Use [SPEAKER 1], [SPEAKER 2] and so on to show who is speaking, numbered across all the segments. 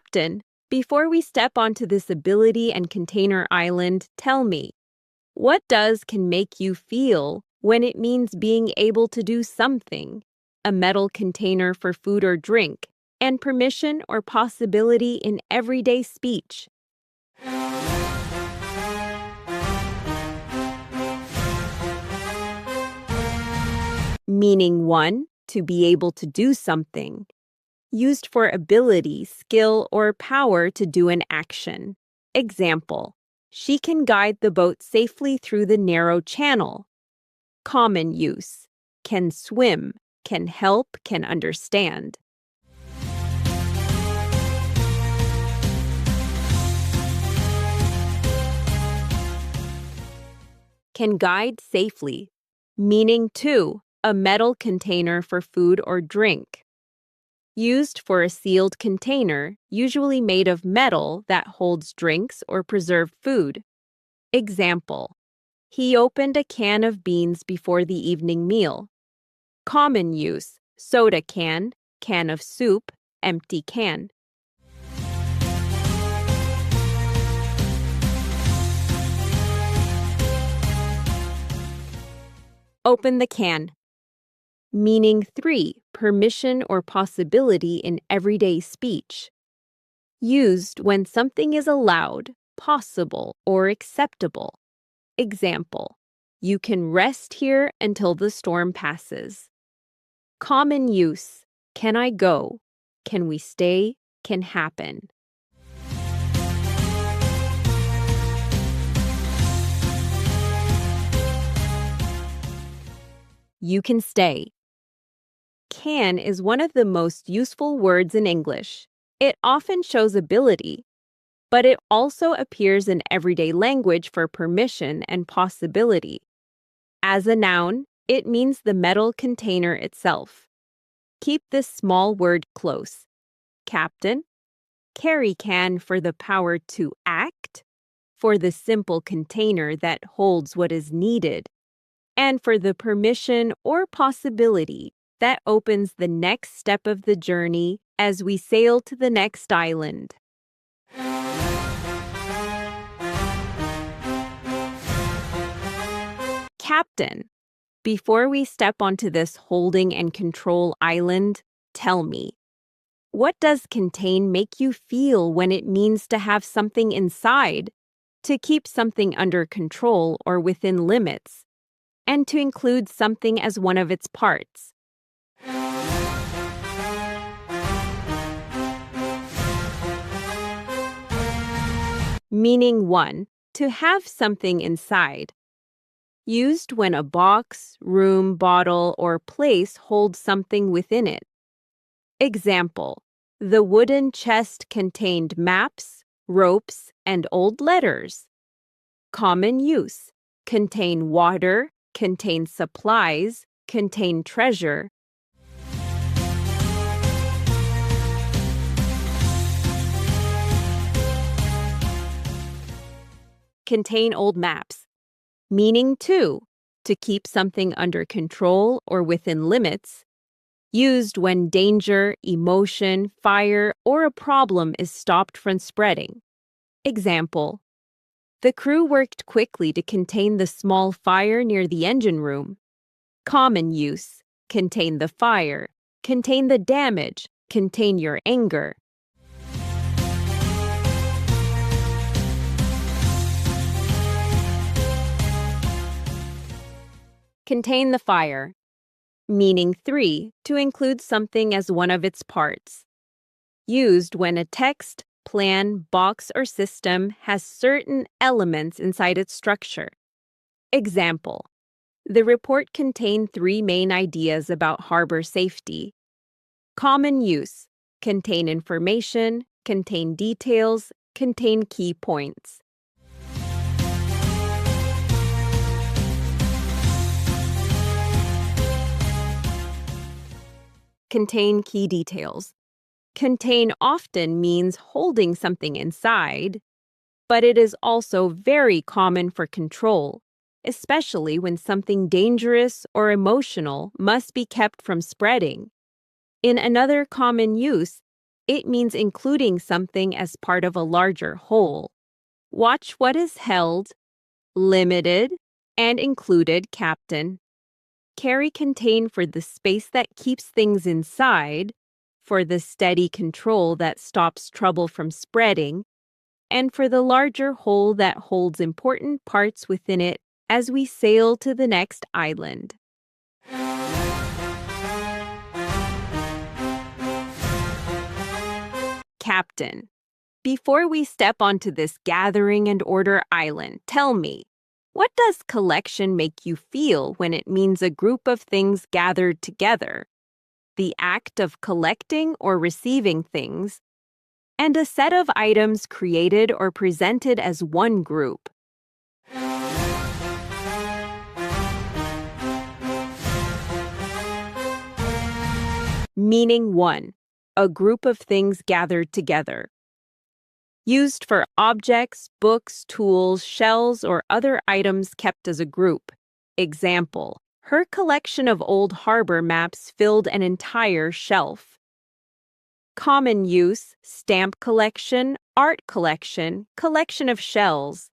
[SPEAKER 1] Captain, before we step onto this ability and container island, tell me, what does can make you feel when it means being able to do something, a metal container for food or drink, and permission or possibility in everyday speech? Meaning 1, to be able to do something. Used for ability, skill, or power to do an action. Example, she can guide the boat safely through the narrow channel. Common use, can swim, can help, can understand. Can guide safely, meaning 2, a metal container for food or drink. Used for a sealed container, usually made of metal that holds drinks or preserved food. Example, he opened a can of beans before the evening meal. Common use, soda can, can of soup, empty can. Open the can. Meaning 3, permission or possibility in everyday speech. Used when something is allowed, possible, or acceptable. Example, you can rest here until the storm passes. Common use, can I go? Can we stay? Can happen. You can stay. Can is one of the most useful words in English. It often shows ability, but it also appears in everyday language for permission and possibility. As a noun, it means the metal container itself. Keep this small word close. Captain, carry can for the power to act, for the simple container that holds what is needed, and for the permission or possibility that opens the next step of the journey as we sail to the next island. Captain, before we step onto this holding and control island, tell me, what does contain make you feel when it means to have something inside, to keep something under control or within limits, and to include something as one of its parts? Meaning 1, to have something inside. Used when a box, room, bottle, or place holds something within it. Example, the wooden chest contained maps, ropes, and old letters. Common use, contain water, contain supplies, contain treasure. Contain old maps. Meaning 2, to keep something under control or within limits. Used when danger, emotion, fire, or a problem is stopped from spreading. Example, the crew worked quickly to contain the small fire near the engine room. Common use, contain the fire, contain the damage, contain your anger. Contain the fire. Meaning 3, to include something as one of its parts. Used when a text, plan, box, or system has certain elements inside its structure. Example, the report contained 3 main ideas about harbor safety. Common use, contain information, contain details, contain key points. Contain key details. Contain often means holding something inside, but it is also very common for control, especially when something dangerous or emotional must be kept from spreading. In another common use, It means including something as part of a larger whole. Watch what is held, limited, and included, Captain. Carry contain for the space that keeps things inside, for the steady control that stops trouble from spreading, and for the larger whole that holds important parts within it as we sail to the next island. Captain, before we step onto this gathering and order island, tell me, what does collection make you feel when it means a group of things gathered together? The act of collecting or receiving things, and a set of items created or presented as one group. Meaning 1. A group of things gathered together. Used for objects, books, tools, shells, or other items kept as a group. Example, her collection of old harbor maps filled an entire shelf. Common use, stamp collection, art collection, collection of shells.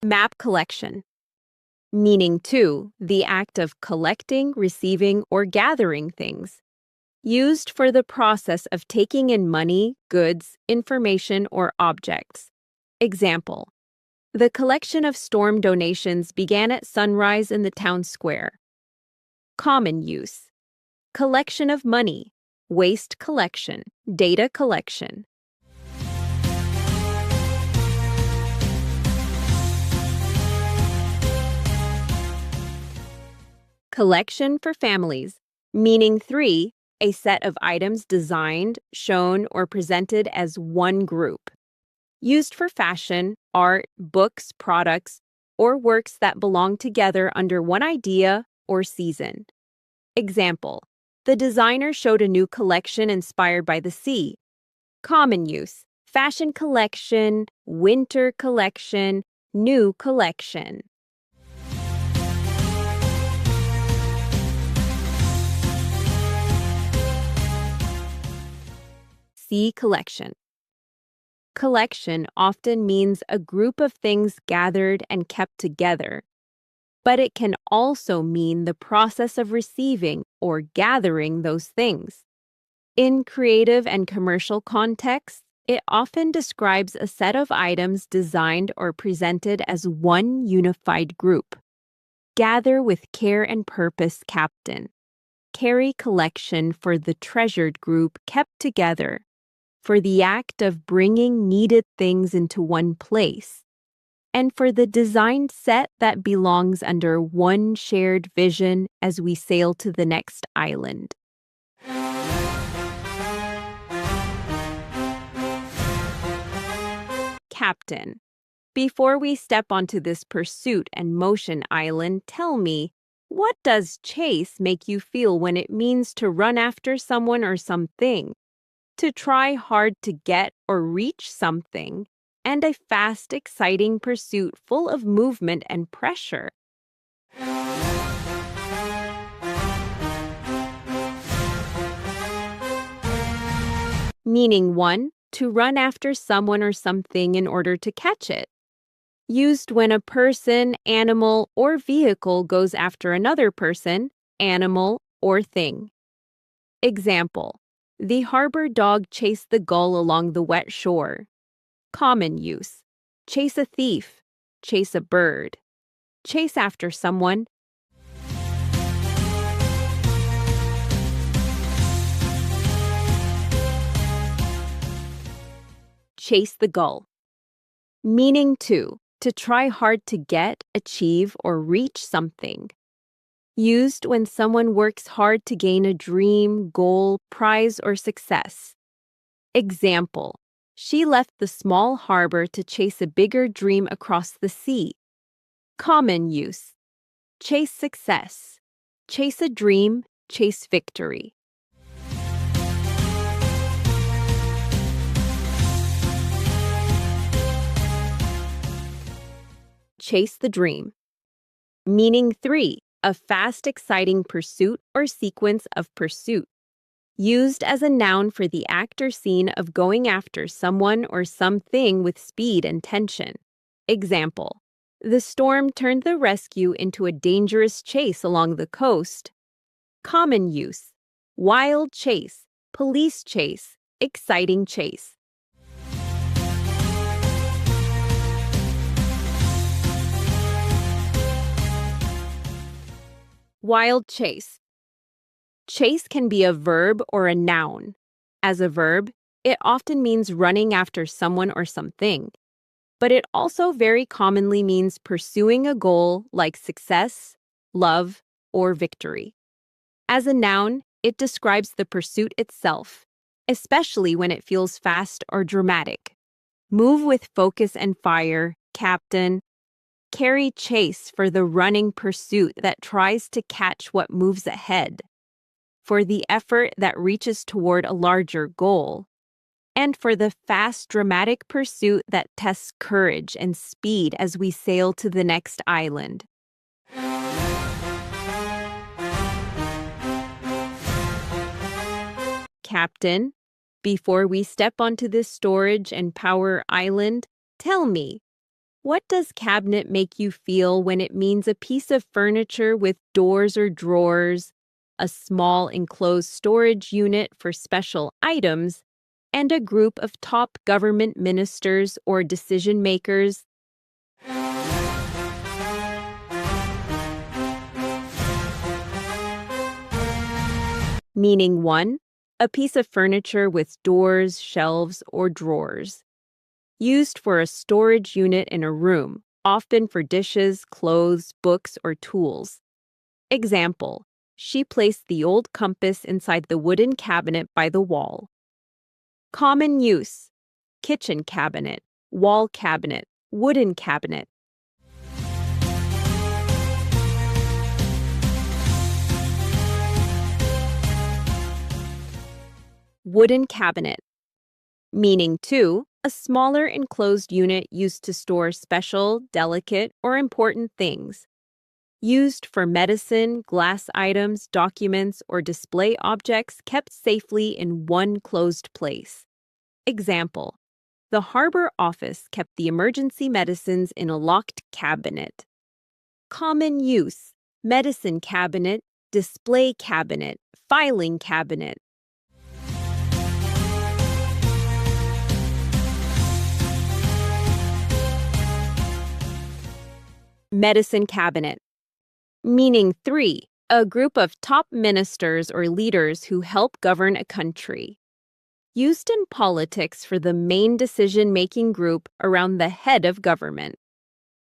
[SPEAKER 1] Map collection. Meaning 2, the act of collecting, receiving, or gathering things. Used for the process of taking in money, goods, information, or objects. Example, the collection of storm donations began at sunrise in the town square. Common use. Collection of money, waste collection, data collection. Collection for families, meaning 3, a set of items designed, shown, or presented as one group. Used for fashion, art, books, products, or works that belong together under one idea or season. Example, the designer showed a new collection inspired by the sea. Common use, fashion collection, winter collection, new collection. See collection. Collection often means a group of things gathered and kept together, but it can also mean the process of receiving or gathering those things. In creative and commercial contexts, it often describes a set of items designed or presented as one unified group. Gather with care and purpose, Captain. Carry collection for the treasured group kept together, for the act of bringing needed things into one place, and for the designed set that belongs under one shared vision as we sail to the next island. Captain, before we step onto this pursuit and motion island, tell me, what does chase make you feel when it means to run after someone or something? To try hard to get or reach something, and a fast, exciting pursuit full of movement and pressure. Meaning 1, to run after someone or something in order to catch it. Used when a person, animal, or vehicle goes after another person, animal, or thing. Example, the harbor dog chased the gull along the wet shore. Common use, chase a thief, chase a bird, chase after someone. Chase the gull. Meaning 2, to try hard to get, achieve, or reach something. Used when someone works hard to gain a dream, goal, prize, or success. Example, she left the small harbor to chase a bigger dream across the sea. Common use, chase success, chase a dream, chase victory. Chase the dream. Meaning 3, a fast, exciting pursuit or sequence of pursuit. Used as a noun for the act or scene of going after someone or something with speed and tension. Example: the storm turned the rescue into a dangerous chase along the coast. Common use: wild chase, police chase, exciting chase. Wild chase. Chase can be a verb or a noun. As a verb, it often means running after someone or something, but it also very commonly means pursuing a goal like success, love, or victory. As a noun, it describes the pursuit itself, especially when it feels fast or dramatic. Move with focus and fire, captain. Carry chase for the running pursuit that tries to catch what moves ahead, for the effort that reaches toward a larger goal, and for the fast, dramatic pursuit that tests courage and speed as we sail to the next island. Captain, before we step onto this storage and power island, tell me, what does cabinet make you feel when it means a piece of furniture with doors or drawers, a small enclosed storage unit for special items, and a group of top government ministers or decision makers? Meaning 1, a piece of furniture with doors, shelves, or drawers. Used for a storage unit in a room, often for dishes, clothes, books, or tools. Example: she placed the old compass inside the wooden cabinet by the wall. Common use: kitchen cabinet, wall cabinet, wooden cabinet. Wooden cabinet. Meaning 2, a smaller enclosed unit used to store special, delicate, or important things. Used for medicine, glass items, documents, or display objects kept safely in one closed place. Example: the harbor office kept the emergency medicines in a locked cabinet. Common use: medicine cabinet, display cabinet, filing cabinet. Medicine cabinet. Meaning 3, a group of top ministers or leaders who help govern a country. Used in politics for the main decision-making group around the head of government.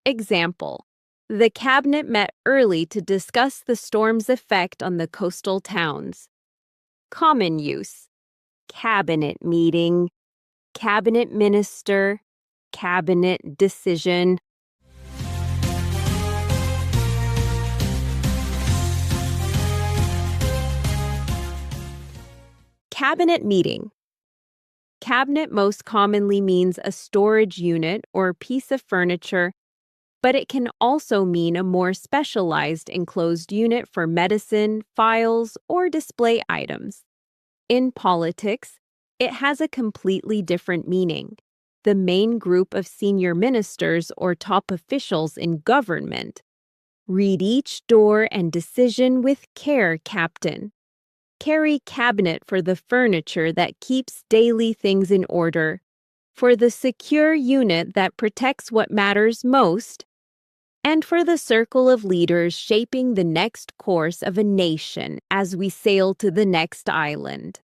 [SPEAKER 1] Example: the cabinet met early to discuss the storm's effect on the coastal towns. Common use: cabinet meeting, cabinet minister, cabinet decision. Cabinet meeting. Cabinet most commonly means a storage unit or piece of furniture, but it can also mean a more specialized enclosed unit for medicine, files, or display items. In politics, it has a completely different meaning: the main group of senior ministers or top officials in government. Read each door and decision with care, Captain. Carry cabinet for the furniture that keeps daily things in order, for the secure unit that protects what matters most, and for the circle of leaders shaping the next course of a nation as we sail to the next island.